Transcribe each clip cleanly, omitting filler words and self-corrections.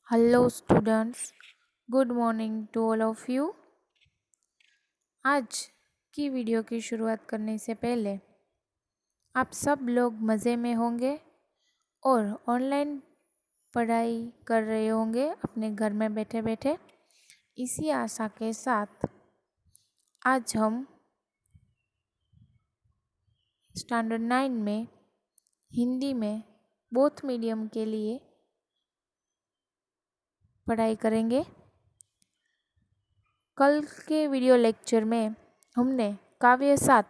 Hello students, good morning to all of you. आज की video की शुरुआत करने से पहले आप सब लोग मज़े में होंगे और ऑनलाइन पढ़ाई कर रहे होंगे अपने घर में बैठे बैठे। इसी आशा के साथ आज हम स्टैंडर्ड 9 में हिंदी में बोथ मीडियम के लिए पढ़ाई करेंगे। कल के वीडियो लेक्चर में हमने काव्य 7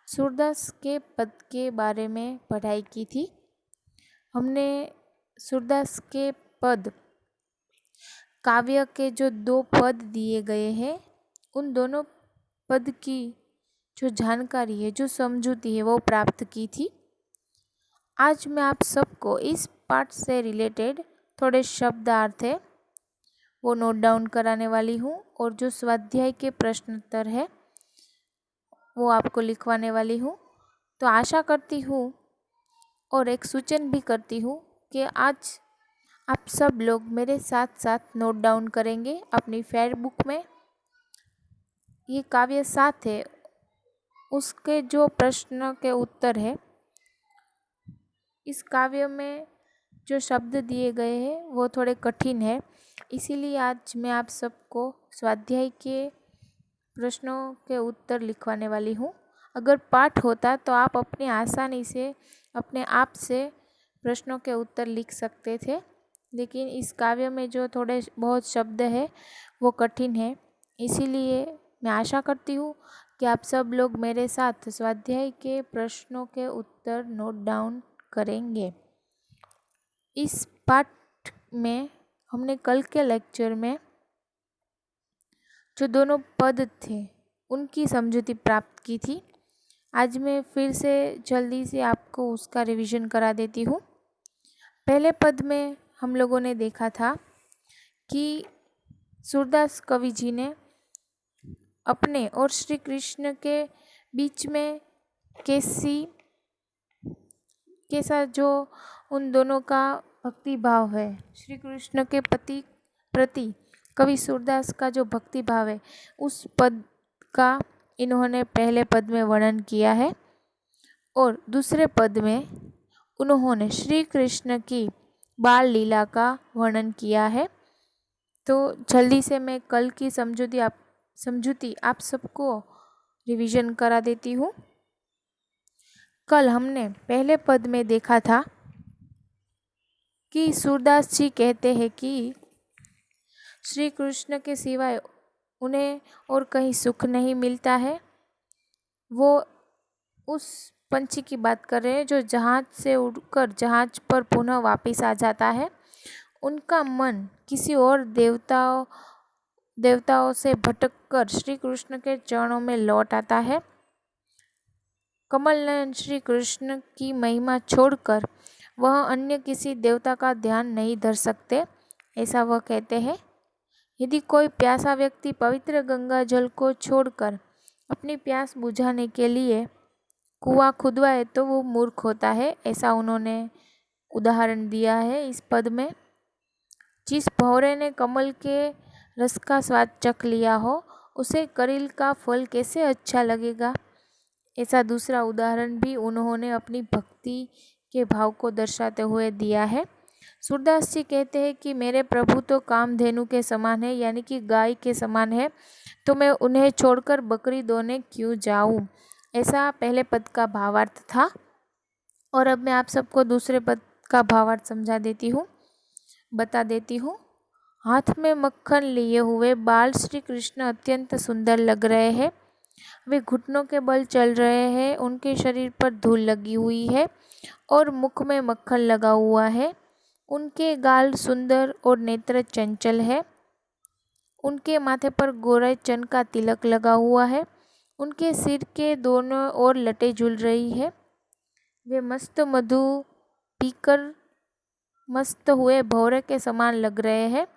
सूरदास के पद के बारे में पढ़ाई की थी। हमने सूरदास के पद काव्य के जो 2 पद दिए गए हैं उन दोनों पद की जो जानकारी है, जो समझूती है, वो प्राप्त की थी। आज मैं आप सबको इस पाठ से रिलेटेड थोड़े शब्दार्थ है वो नोट डाउन कराने वाली हूँ और जो स्वाध्याय के प्रश्न उत्तर है वो आपको लिखवाने वाली हूँ। तो आशा करती हूँ और एक सूचन भी करती हूँ कि आज आप सब लोग मेरे साथ साथ नोट डाउन करेंगे अपनी फेयर बुक में। ये काव्य 7 है, उसके जो प्रश्न के उत्तर है। इस काव्य में जो शब्द दिए गए हैं वो थोड़े कठिन है, इसीलिए आज मैं आप सबको स्वाध्याय के प्रश्नों के उत्तर लिखवाने वाली हूँ। अगर पाठ होता तो आप अपनी आसानी से अपने आप से प्रश्नों के उत्तर लिख सकते थे, लेकिन इस काव्य में जो थोड़े बहुत शब्द है वो कठिन है। इसीलिए मैं आशा करती हूँ कि आप सब लोग मेरे साथ स्वाध्याय के प्रश्नों के उत्तर नोट डाउन करेंगे। इस पाठ में हमने कल के लेक्चर में जो दोनों पद थे उनकी समझूती प्राप्त की थी। आज मैं फिर से जल्दी से आपको उसका रिवीजन करा देती हूँ। पहले पद में हम लोगों ने देखा था कि सूरदास कवि जी ने अपने और श्री कृष्ण के बीच में कैसा जो उन दोनों का भक्ति भाव है, श्री कृष्ण के प्रति कवि सूरदास का जो भक्ति भाव है उस पद का इन्होंने पहले पद में वर्णन किया है और दूसरे पद में उन्होंने श्री कृष्ण की बाल लीला का वर्णन किया है। तो जल्दी से मैं कल की समझूती आप सबको रिवीजन करा देती हूँ। कल हमने पहले पद में देखा था कि सूरदास जी कहते हैं कि श्री कृष्ण के सिवाय उन्हें और कहीं सुख नहीं मिलता है। वो उस पंछी की बात कर रहे हैं जो जहाज से उड़कर जहाज पर पुनः वापस आ जाता है। उनका मन किसी और देवताओं से भटककर श्री कृष्ण के चरणों में लौट आता है। कमल नयन श्री कृष्ण की महिमा छोड़कर वह अन्य किसी देवता का ध्यान नहीं धर सकते, ऐसा वह कहते हैं। यदि कोई प्यासा व्यक्ति पवित्र गंगा जल को छोड़कर अपनी प्यास बुझाने के लिए कुआं खुदवाए तो वो मूर्ख होता है, ऐसा उन्होंने उदाहरण दिया है इस पद में। जिस भौरे ने कमल के रस का स्वाद चख लिया हो उसे करील का फल कैसे अच्छा लगेगा, ऐसा दूसरा उदाहरण भी उन्होंने अपनी भक्ति के भाव को दर्शाते हुए दिया है। सूरदास जी कहते हैं कि मेरे प्रभु तो कामधेनु के समान है, यानी कि गाय के समान है, तो मैं उन्हें छोड़कर बकरी दोने क्यों जाऊं, ऐसा पहले पद का भावार्थ था। और अब मैं आप सबको दूसरे पद का भावार्थ बता देती हूँ। हाथ में मक्खन लिए हुए बाल श्री कृष्ण अत्यंत सुंदर लग रहे हैं। वे घुटनों के बल चल रहे हैं, उनके शरीर पर धूल लगी हुई है और मुख में मक्खन लगा हुआ है। उनके गाल सुंदर और नेत्र चंचल है। उनके माथे पर गोरे चन का तिलक लगा हुआ है। उनके सिर के दोनों ओर लटें झूल रही है। वे मस्त मधु पीकर मस्त हुए भौरे के समान लग रहे हैं।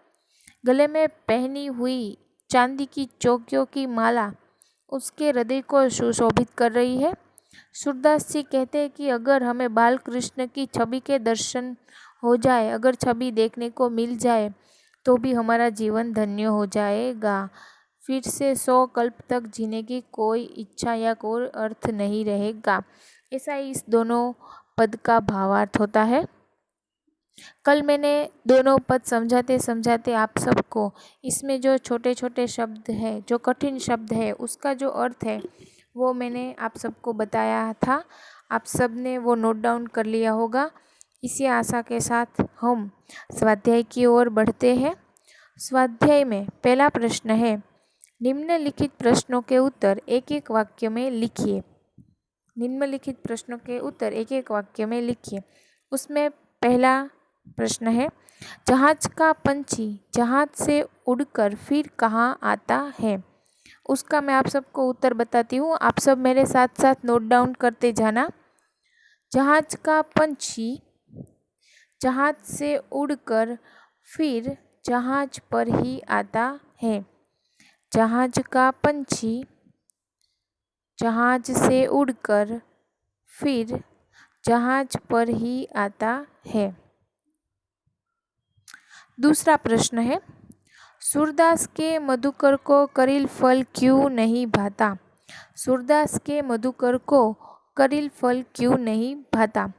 गले में पहनी हुई चांदी की चौकियों की माला उसके हृदय को सुशोभित कर रही है। सूरदास जी कहते हैं कि अगर हमें बाल कृष्ण की छवि के दर्शन हो जाए, अगर छवि देखने को मिल जाए तो भी हमारा जीवन धन्य हो जाएगा। फिर से 100 कल्प तक जीने की कोई इच्छा या कोई अर्थ नहीं रहेगा। ऐसा इस दोनों पद का भावार्थ होता है। कल मैंने दोनों पद समझाते समझाते आप सबको इसमें जो छोटे छोटे शब्द है, जो कठिन शब्द है, उसका जो अर्थ है वो मैंने आप सबको बताया था। आप सब ने वो नोट डाउन कर लिया होगा। इसी आशा के साथ हम स्वाध्याय की ओर बढ़ते हैं। स्वाध्याय में पहला प्रश्न है, निम्नलिखित प्रश्नों के उत्तर एक एक वाक्य में लिखिए। निम्नलिखित प्रश्नों के उत्तर एक एक वाक्य में लिखिए। उसमें पहला प्रश्न है, जहाज का पंछी जहाज से उड़कर फिर कहाँ आता है। उसका मैं आप सबको उत्तर बताती हूँ, आप सब मेरे साथ साथ नोट डाउन करते जाना। जहाज का पंछी जहाज से उड़कर फिर जहाज पर ही आता है। जहाज का पंछी जहाज से उड़कर फिर जहाज पर ही आता है। दूसरा प्रश्न है, सूरदास के मधुकर को करील फल क्यों नहीं भाता। सूरदास के मधुकर को करील फल क्यों नहीं भाता।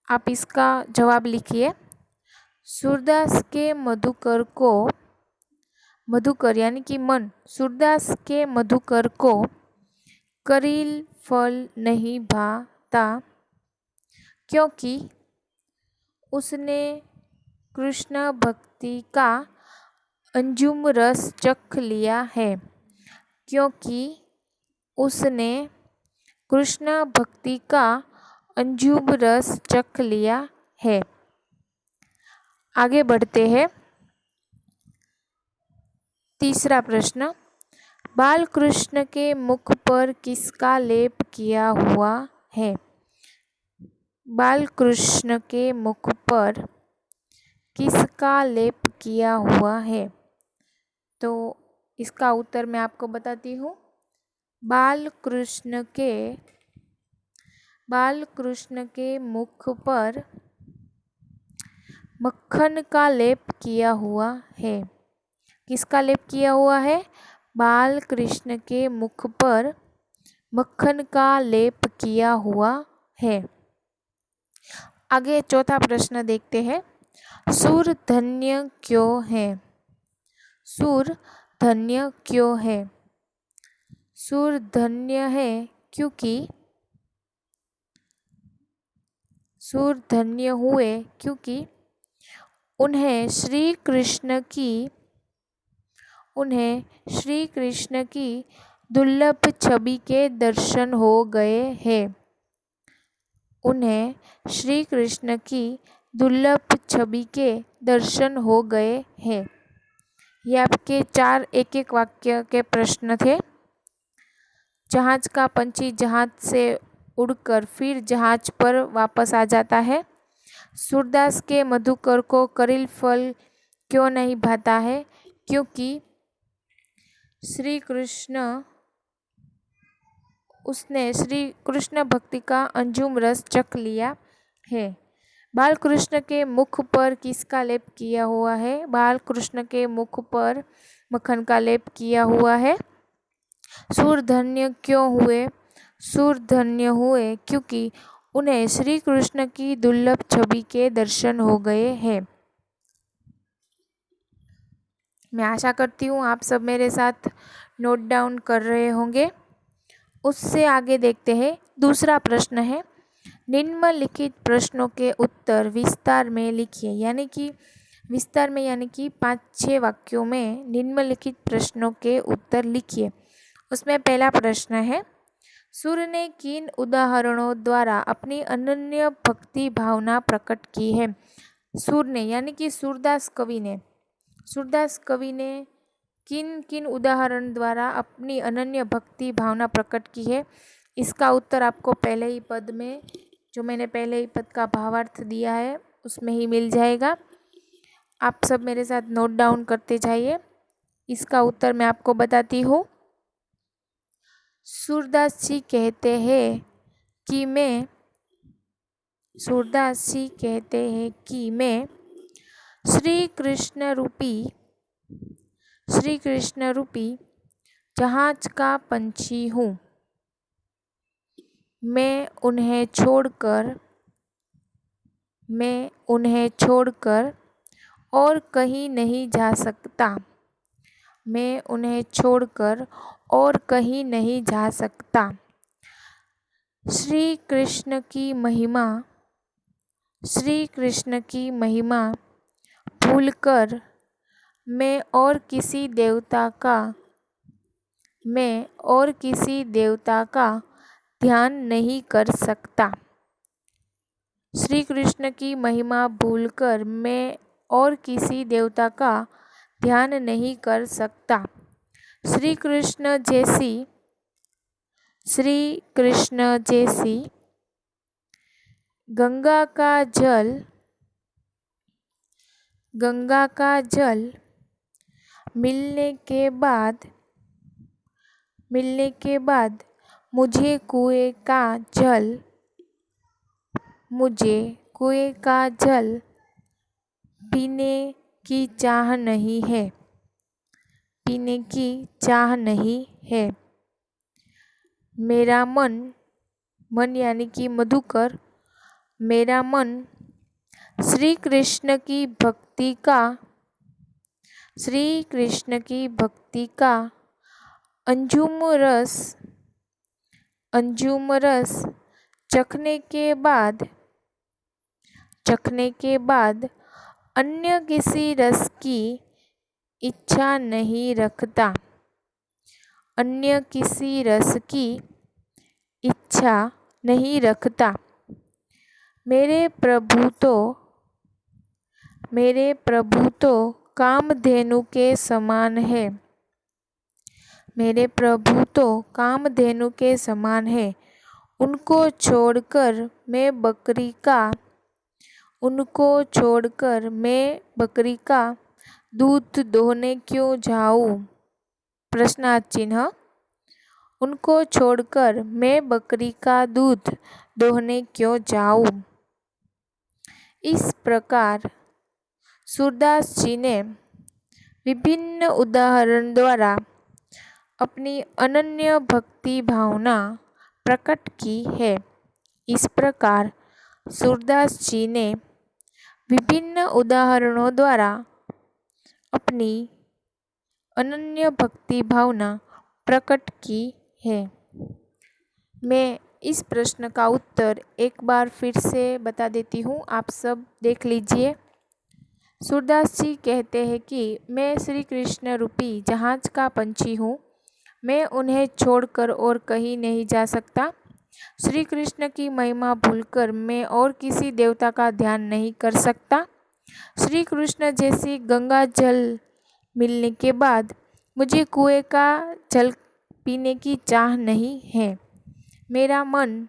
आप इसका जवाब लिखिए। सूरदास के मधुकर को, मधुकर यानी कि मन, सूरदास के मधुकर को करील फल नहीं भाता क्योंकि उसने कृष्ण भक्ति का अंजुम रस चख लिया है। क्योंकि उसने कृष्ण भक्ति का अंजुम रस चख लिया है। आगे बढ़ते हैं। तीसरा प्रश्न, बाल कृष्ण के मुख पर किसका लेप किया हुआ है। बाल कृष्ण के मुख पर किसका लेप किया हुआ है। तो इसका उत्तर मैं आपको बताती हूँ। बाल कृष्ण के मुख पर मक्खन का लेप किया हुआ है। किसका लेप किया हुआ है। बाल कृष्ण के मुख पर मक्खन का लेप किया हुआ है। आगे चौथा प्रश्न देखते हैं, सूर धन्य क्यों है। सूर धन्य क्यों है। सूर धन्य है क्योंकि सूर धन्य हुए क्योंकि उन्हें श्री कृष्ण की दुर्लभ छवि के दर्शन हो गए हैं। उन्हें श्री कृष्ण की दुर्लभ छवि के दर्शन हो गए हैं। ये आपके 4 एक एक वाक्य के प्रश्न थे। जहाज का पंछी जहाज से उड़कर फिर जहाज पर वापस आ जाता है। सूरदास के मधुकर को करील फल क्यों नहीं भाता है। क्योंकि उसने श्री कृष्ण भक्ति का अंजुम रस चख लिया है। बाल कृष्ण के मुख पर किसका लेप किया हुआ है। बाल कृष्ण के मुख पर मक्खन का लेप किया हुआ है। सूर धन्य क्यों हुए। सूर धन्य हुए क्योंकि उन्हें श्री कृष्ण की दुर्लभ छवि के दर्शन हो गए हैं। मैं आशा करती हूँ आप सब मेरे साथ नोट डाउन कर रहे होंगे। उससे आगे देखते हैं। दूसरा प्रश्न है, निम्नलिखित प्रश्नों के उत्तर विस्तार में लिखिए। यानी कि 5-6 वाक्यों में निम्नलिखित प्रश्नों के उत्तर लिखिए। उसमें पहला प्रश्न है, सूर ने किन उदाहरणों द्वारा अपनी अनन्य भक्ति भावना प्रकट की है। सूर ने यानी कि सूरदास कवि ने किन किन उदाहरण द्वारा अपनी अनन्य भक्ति भावना प्रकट की है। इसका उत्तर आपको पहले ही पद में, जो मैंने पहले ही पद का भावार्थ दिया है, उसमें ही मिल जाएगा। आप सब मेरे साथ नोट डाउन करते जाइए। इसका उत्तर मैं आपको बताती हूँ। सूरदास जी कहते हैं कि मैं श्री कृष्ण रूपी जहाज का पंछी हूँ। मैं उन्हें छोड़कर और कहीं नहीं जा सकता। मैं उन्हें छोड़कर और कहीं नहीं जा सकता। श्री कृष्ण की महिमा भूलकर मैं और किसी देवता का ध्यान नहीं कर सकता। श्री कृष्ण की महिमा भूलकर मैं और किसी देवता का ध्यान नहीं कर सकता। श्री कृष्ण जैसी गंगा का जल मिलने के बाद मुझे कुएं का जल पीने की चाह नहीं है। मेरा मन यानी कि मधुकर, मेरा मन श्री कृष्ण की भक्ति का अंजुम रस चखने के बाद अन्य किसी रस की इच्छा नहीं रखता। अन्य किसी रस की इच्छा नहीं रखता। मेरे प्रभु तो कामधेनु के समान है। मेरे प्रभु तो कामधेनु के समान है। उनको छोड़कर मैं बकरी का दूध दोहने क्यों जाऊं? प्रश्नार्थ चिन्ह। उनको छोड़कर मैं बकरी का दूध दोहने क्यों जाऊं? इस प्रकार सूरदास जी ने विभिन्न उदाहरण द्वारा अपनी अनन्य भक्ति भावना प्रकट की है। इस प्रकार सूरदास जी ने विभिन्न उदाहरणों द्वारा अपनी अनन्य भक्ति भावना प्रकट की है। मैं इस प्रश्न का उत्तर एक बार फिर से बता देती हूँ, आप सब देख लीजिए। सूरदास जी कहते हैं कि मैं श्री कृष्ण रूपी जहाज का पंछी हूँ। मैं उन्हें छोड़कर और कहीं नहीं जा सकता। श्री कृष्ण की महिमा भूलकर मैं और किसी देवता का ध्यान नहीं कर सकता। श्री कृष्ण जैसी गंगा जल मिलने के बाद मुझे कुएं का जल पीने की चाह नहीं है। मेरा मन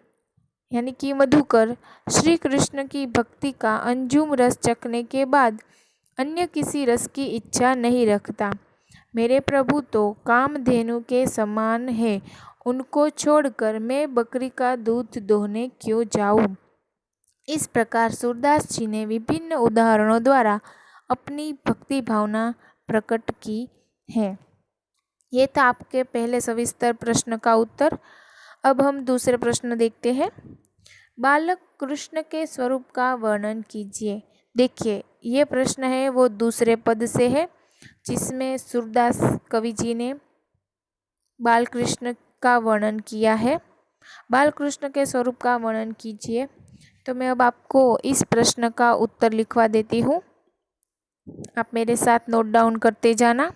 यानी कि मधुकर श्री कृष्ण की भक्ति का अंजुम रस चखने के बाद अन्य किसी रस की इच्छा नहीं रखता। मेरे प्रभु तो कामधेनु के समान है। उनको छोड़कर मैं बकरी का दूध दोहने क्यों जाऊं? इस प्रकार सूरदास जी ने विभिन्न उदाहरणों द्वारा अपनी भक्ति भावना प्रकट की है। ये था आपके पहले सविस्तर प्रश्न का उत्तर। अब हम दूसरे प्रश्न देखते हैं। बालक कृष्ण के स्वरूप का वर्णन कीजिए। देखिए, ये प्रश्न है वो दूसरे पद से है, जिसमें सूरदास कवि जी ने बाल कृष्ण का वर्णन किया है। बाल कृष्ण के स्वरूप का वर्णन कीजिए। तो मैं अब आपको इस प्रश्न का उत्तर लिखवा देती हूँ, आप मेरे साथ नोट डाउन करते जाना।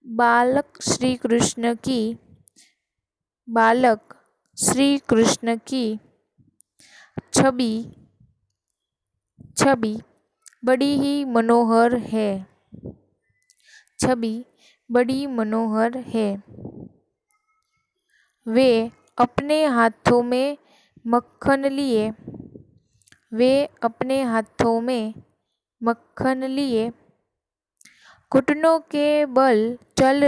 बालक श्री कृष्ण की छवि बड़ी ही मनोहर है। छवि बड़ी मनोहर है। वे अपने हाथों में मक्खन लिए घुटनों के बल चल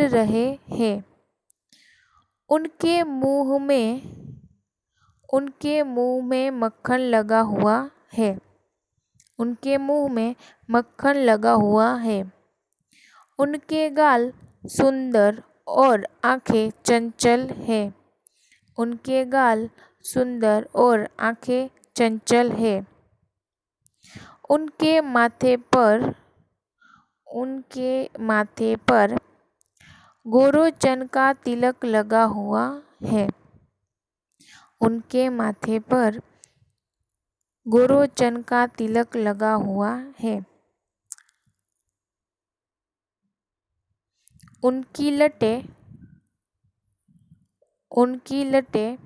रहे हैं। उनके मुंह में मक्खन लगा हुआ है। उनके मुंह में मक्खन लगा हुआ है। उनके गाल सुंदर और आंखें चंचल है। उनके गाल सुंदर और आंखें चंचल है। उनके माथे पर गोरोचन का तिलक लगा हुआ है। उनके माथे पर गोरोचन का तिलक लगा हुआ है। उनकी लटें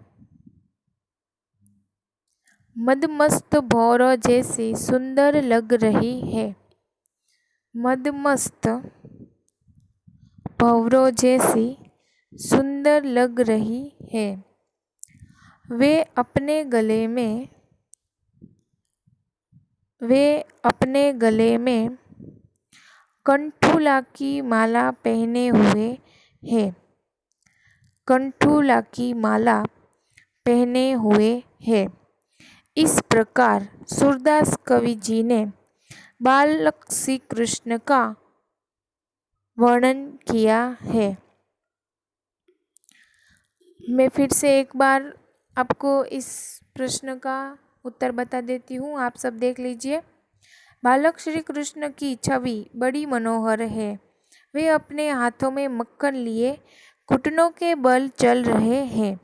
मदमस्त भौरों जैसी सुंदर लग रही है। मदमस्त भौरों जैसी सुंदर लग रही है। वे अपने गले में कंठूला की माला पहने हुए है। कंठूला की माला पहने हुए है। इस प्रकार सूरदास कवि जी ने बालक श्री कृष्ण का वर्णन किया है। मैं फिर से एक बार आपको इस प्रश्न का उत्तर बता देती हूँ, आप सब देख लीजिए। बालक श्री कृष्ण की छवि बड़ी मनोहर है। वे अपने हाथों में मक्खन लिए घुटनों के बल चल रहे हैं।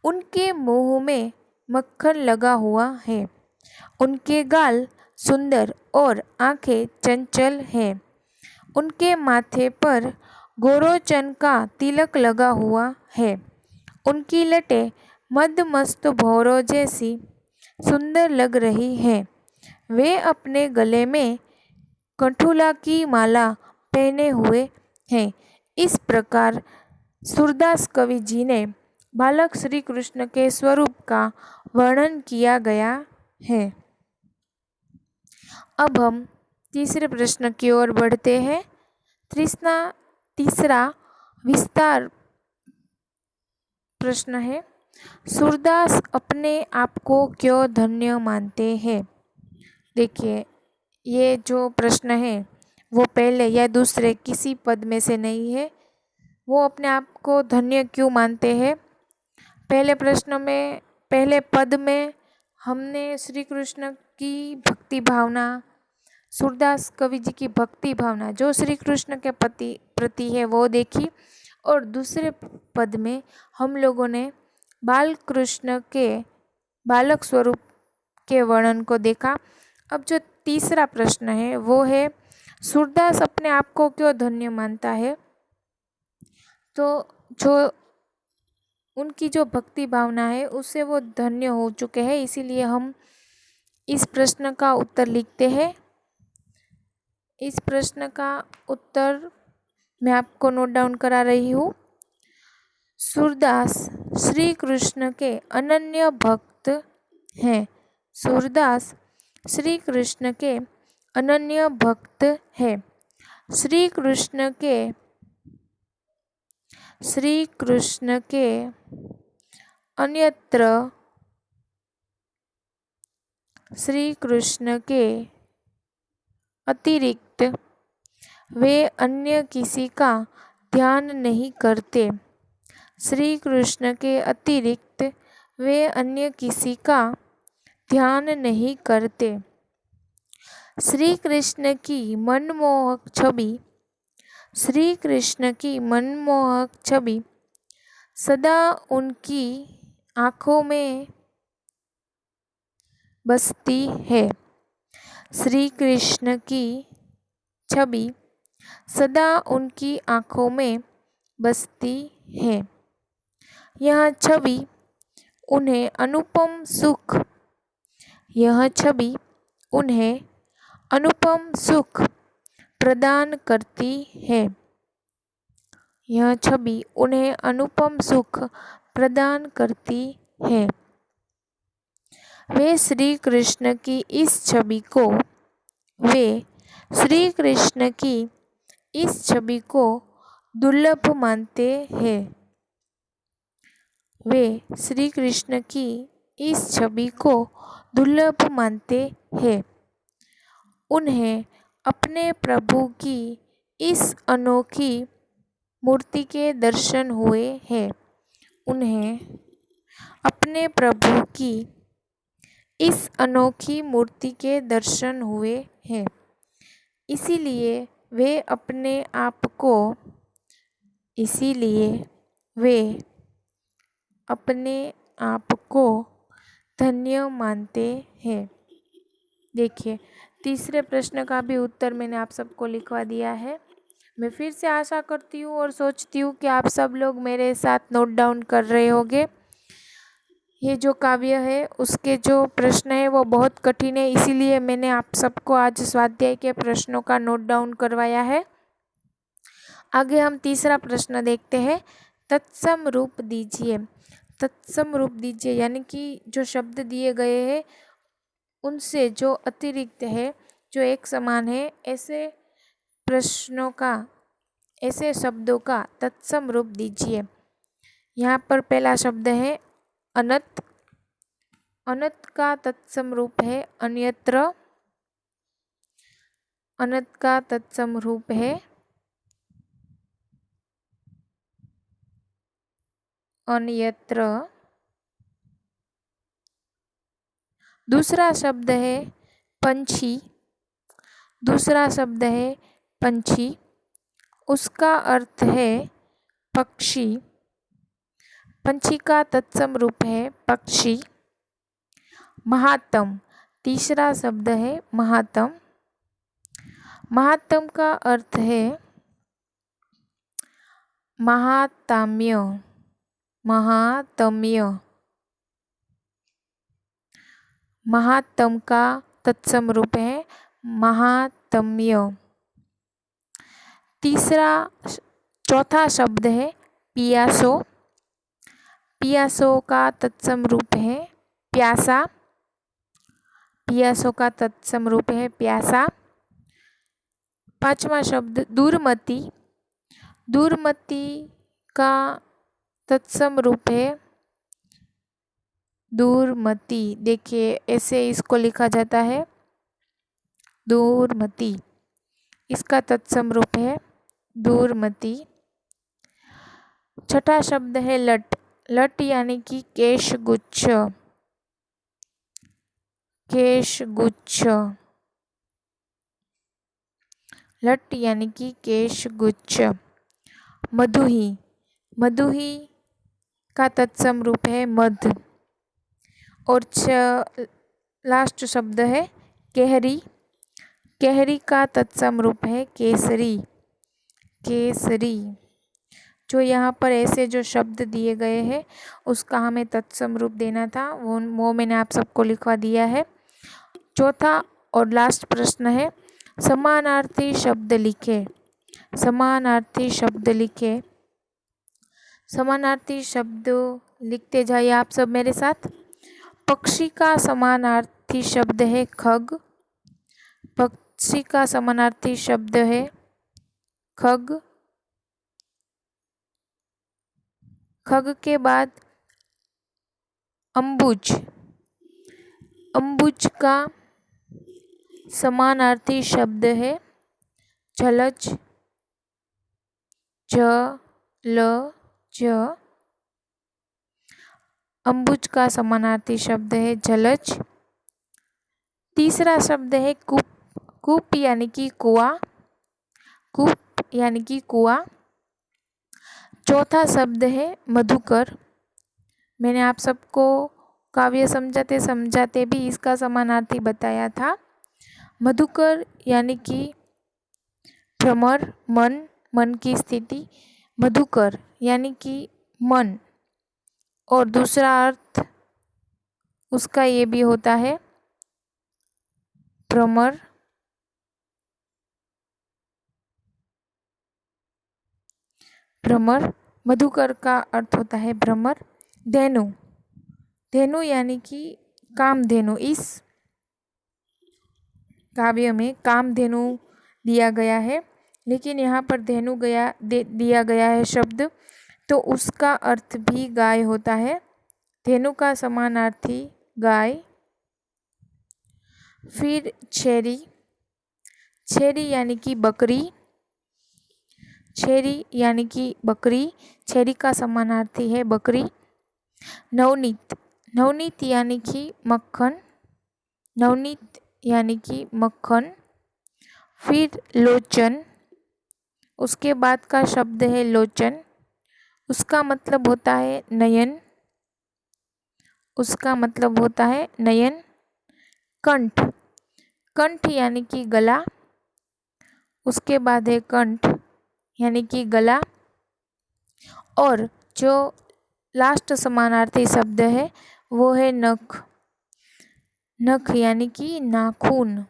उनके मुंह में मक्खन लगा हुआ है। उनके गाल सुंदर और आंखें चंचल हैं। उनके माथे पर गोरोचन का तिलक लगा हुआ है। उनकी लटें मदमस्त भौरों जैसी सुंदर लग रही है। वे अपने गले में कंठूला की माला पहने हुए हैं। इस प्रकार सूरदास कवि जी ने बालक श्री कृष्ण के स्वरूप का वर्णन किया गया है। अब हम तीसरे प्रश्न की ओर बढ़ते हैं। तीसरा विस्तार प्रश्न है, सूरदास अपने आप को क्यों धन्य मानते हैं? देखिए, ये जो प्रश्न है वो पहले या दूसरे किसी पद में से नहीं है। वो अपने आप को धन्य क्यों मानते हैं? पहले पद में हमने श्री कृष्ण की भक्ति भावना, सूरदास कवि जी की भक्ति भावना जो श्री कृष्ण के प्रति है वो देखी, और दूसरे पद में हम लोगों ने बाल कृष्ण के बालक स्वरूप के वर्णन को देखा। अब जो तीसरा प्रश्न है वो है, सूरदास अपने आप को क्यों धन्य मानता है? तो जो उनकी जो भक्ति भावना है उससे वो धन्य हो चुके हैं, इसीलिए हम इस प्रश्न का उत्तर लिखते हैं। इस प्रश्न का उत्तर मैं आपको नोट डाउन करा रही हूँ। सूरदास श्री कृष्ण के अनन्य भक्त हैं। सूरदास श्री कृष्ण के अनन्य भक्त हैं। श्री कृष्ण के अन्यत्र श्री कृष्ण के अतिरिक्त वे अन्य किसी का ध्यान नहीं करते। श्री कृष्ण के अतिरिक्त वे अन्य किसी का ध्यान नहीं करते। श्री कृष्ण की मनमोहक छवि सदा उनकी आँखों में बसती है। श्री कृष्ण की छवि सदा उनकी आँखों में बसती है। यह छवि उन्हें अनुपम सुख प्रदान करती है। यह छवि उन्हें अनुपम सुख प्रदान करती है। वे श्री कृष्ण की इस छवि को दुर्लभ मानते हैं। वे श्री कृष्ण की इस छवि को दुर्लभ मानते हैं। उन्हें अपने प्रभु की इस अनोखी मूर्ति के दर्शन हुए हैं। उन्हें अपने प्रभु की इस अनोखी मूर्ति के दर्शन हुए हैं। इसीलिए वे अपने आप को इसीलिए वे अपने आप को धन्य मानते हैं। देखिए, तीसरे प्रश्न का भी उत्तर मैंने आप सबको लिखवा दिया है। मैं फिर से आशा करती हूँ और सोचती हूँ कि आप सब लोग मेरे साथ नोट डाउन कर रहे होंगे। ये जो काव्य है उसके जो प्रश्न है वो बहुत कठिन है, इसीलिए मैंने आप सबको आज स्वाध्याय के प्रश्नों का नोट डाउन करवाया है। आगे हम तीसरा प्रश्न देखते हैं। तत्सम रूप दीजिए। तत्सम रूप दीजिए यानी कि जो शब्द दिए गए हैं उनसे जो अतिरिक्त है, जो एक समान है, ऐसे प्रश्नों का, ऐसे शब्दों का तत्सम रूप दीजिए। यहाँ पर पहला शब्द है अनत। अनत का तत्सम रूप है अन्यत्र। अनत का तत्सम रूप है अन्यत्र। दूसरा शब्द है पंछी। दूसरा शब्द है पंछी, उसका अर्थ है पक्षी। पंछी का तत्सम रूप है पक्षी। महात्म, तीसरा शब्द है महात्म। महात्म का अर्थ है महात्म्य। महात्म्य। महात्म का तत्सम रूप है महात्म्य। चौथा शब्द है पियासो। पियासो का तत्सम रूप है प्यासा। पियासो का तत्सम रूप है प्यासा। पांचवा शब्द दूरमती। दूरमती का तत्सम रूप है दूरमती। देखिए, ऐसे इसको लिखा जाता है दूरमती। इसका तत्सम रूप है दूरमती। छठा शब्द है लट। लट यानी कि केशगुच्छ। केशगुच्छ। लट यानी कि केशगुच्छ। मधुही। मधुही का तत्सम रूप है मध। और लास्ट शब्द है केहरी। केहरी का तत्सम रूप है केसरी। केसरी। जो यहाँ पर ऐसे जो शब्द दिए गए हैं उसका हमें तत्सम रूप देना था, वो मैंने आप सबको लिखवा दिया है। चौथा और लास्ट प्रश्न है समानार्थी शब्द लिखे। समानार्थी शब्द लिखे। समानार्थी शब्द लिखते जाइए आप सब मेरे साथ। पक्षी का समानार्थी शब्द है खग। पक्षी का समानार्थी शब्द है खग। खग के बाद अंबुज। अंबुज का समानार्थी शब्द है जलज। ज। अंबुज का समानार्थी शब्द है जलज। तीसरा शब्द है कूप। कूप यानी कि कुआं। कूप यानी कि कुआं। चौथा शब्द है मधुकर। मैंने आप सबको काव्य समझाते समझाते भी इसका समानार्थी बताया था। मधुकर यानी कि भ्रमर, मन, मन की स्थिति। मधुकर यानी कि मन। और दूसरा अर्थ उसका ये भी होता है भ्रमर। भ्रमर। मधुकर का अर्थ होता है भ्रमर। धेनु। धेनु यानी कि कामधेनु। इस काव्य में कामधेनु दिया गया है, लेकिन यहाँ पर धेनु दिया गया है शब्द, तो उसका अर्थ भी गाय होता है। धेनु का समानार्थी गाय। फिर छेरी, छेरी यानी कि बकरी, छेरी यानी कि बकरी, छेरी का समानार्थी है बकरी। नवनीत, नवनीत यानी कि मक्खन, नवनीत यानी कि मक्खन। फिर लोचन, उसके बाद का शब्द है लोचन, उसका मतलब होता है नयन, उसका मतलब होता है नयन। कंठ, कंठ यानी कि गला, उसके बाद है कंठ यानी कि गला। और जो लास्ट समानार्थी शब्द है वो है नख, नख यानी कि नाखून,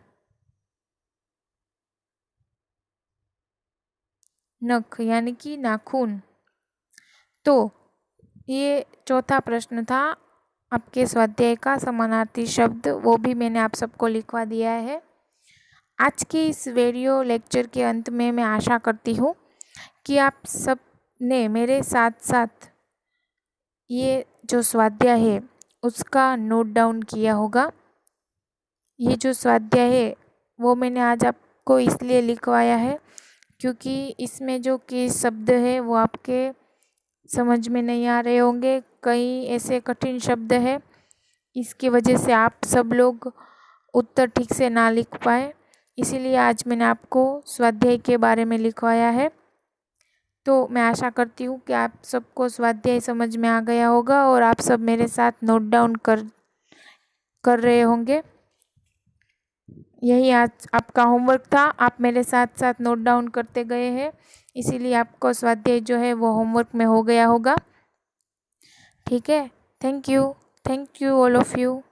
नख यानी कि नाखून। तो ये चौथा प्रश्न था आपके स्वाध्याय का, समानार्थी शब्द, वो भी मैंने आप सबको लिखवा दिया है। आज के इस वीडियो लेक्चर के अंत में मैं आशा करती हूँ कि आप सब ने मेरे साथ साथ ये जो स्वाध्याय है उसका नोट डाउन किया होगा। ये जो स्वाध्याय है वो मैंने आज आपको इसलिए लिखवाया है क्योंकि इसमें जो कि शब्द है वो आपके समझ में नहीं आ रहे होंगे, कई ऐसे कठिन शब्द है, इसकी वजह से आप सब लोग उत्तर ठीक से ना लिख पाए, इसीलिए आज मैंने आपको स्वाध्याय के बारे में लिखवाया है। तो मैं आशा करती हूँ कि आप सबको स्वाध्याय समझ में आ गया होगा और आप सब मेरे साथ नोट डाउन कर रहे होंगे। यही आज आपका होमवर्क था, आप मेरे साथ साथ नोट डाउन करते गए हैं, इसीलिए आपको स्वाध्याय जो है वो होमवर्क में हो गया होगा। ठीक है, thank you all of you.